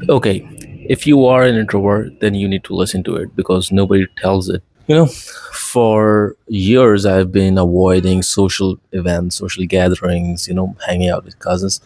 Okay, if you are an introvert, then you need to listen to it because nobody tells it. For years I've been avoiding social events, social gatherings, hanging out with cousins.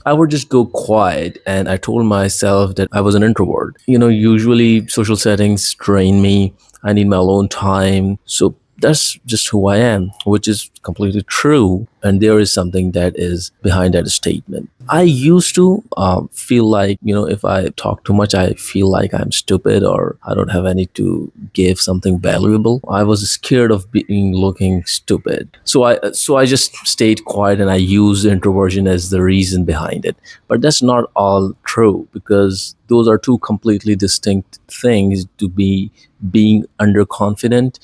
I would just go quiet and I told myself that I was an introvert. Usually social settings drain me. I need my alone time. So that's just who I am, which is completely true. And there is something that is behind that statement. I used to feel like, if I talk too much, I feel like I'm stupid or I don't have any to give something valuable. I was scared of being looking stupid. So I just stayed quiet and I used introversion as the reason behind it. But that's not all true because those are two completely distinct things to be being underconfident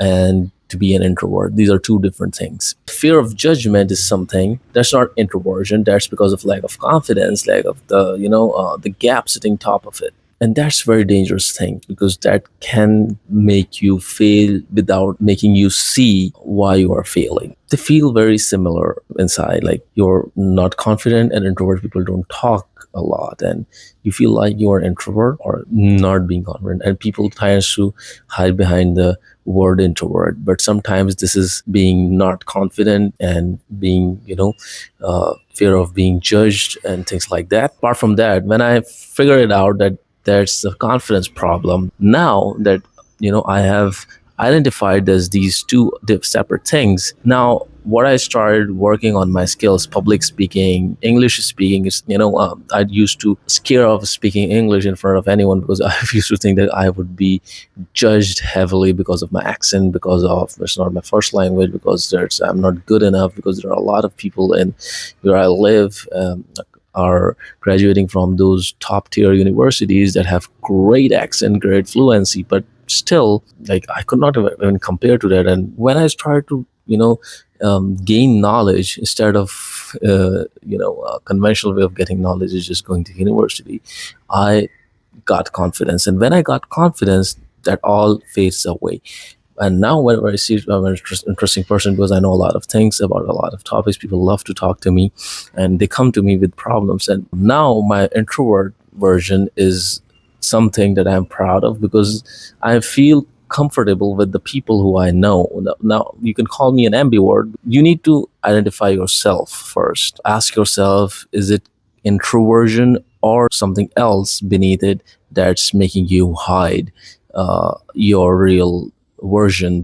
and to be an introvert. These are two different things. Fear of judgment is something that's not introversion. That's because of lack of confidence, lack of the gap sitting top of it. And that's very dangerous thing because that can make you fail without making you see why you are failing. They feel very similar inside. Like you're not confident and introvert people don't talk a lot and you feel like you're an introvert or not being confident and people tries to hide behind the word introvert, but sometimes this is being not confident and being fear of being judged and things like that. Apart from that, when I figured it out that that's a confidence problem, now that I have identified as these two separate things. Now what I started working on my skills, public speaking, English speaking is, I used to scare of speaking English in front of anyone because I used to think that I would be judged heavily because of my accent, because of it's not my first language, because I'm not good enough, because there are a lot of people in where I live are graduating from those top tier universities that have great accent, great fluency, but still, like I could not even compare to that. And when I started to, gain knowledge instead of, a conventional way of getting knowledge is just going to university, I got confidence. And when I got confidence, that all fades away. And now whenever I see I'm an interesting person because I know a lot of things about a lot of topics, people love to talk to me and they come to me with problems. And now my introvert version is something that I'm proud of because I feel comfortable with the people who I know. Now you can call me an ambivert. You need to identify yourself first. Ask yourself, is it introversion or something else beneath it that's making you hide your real version?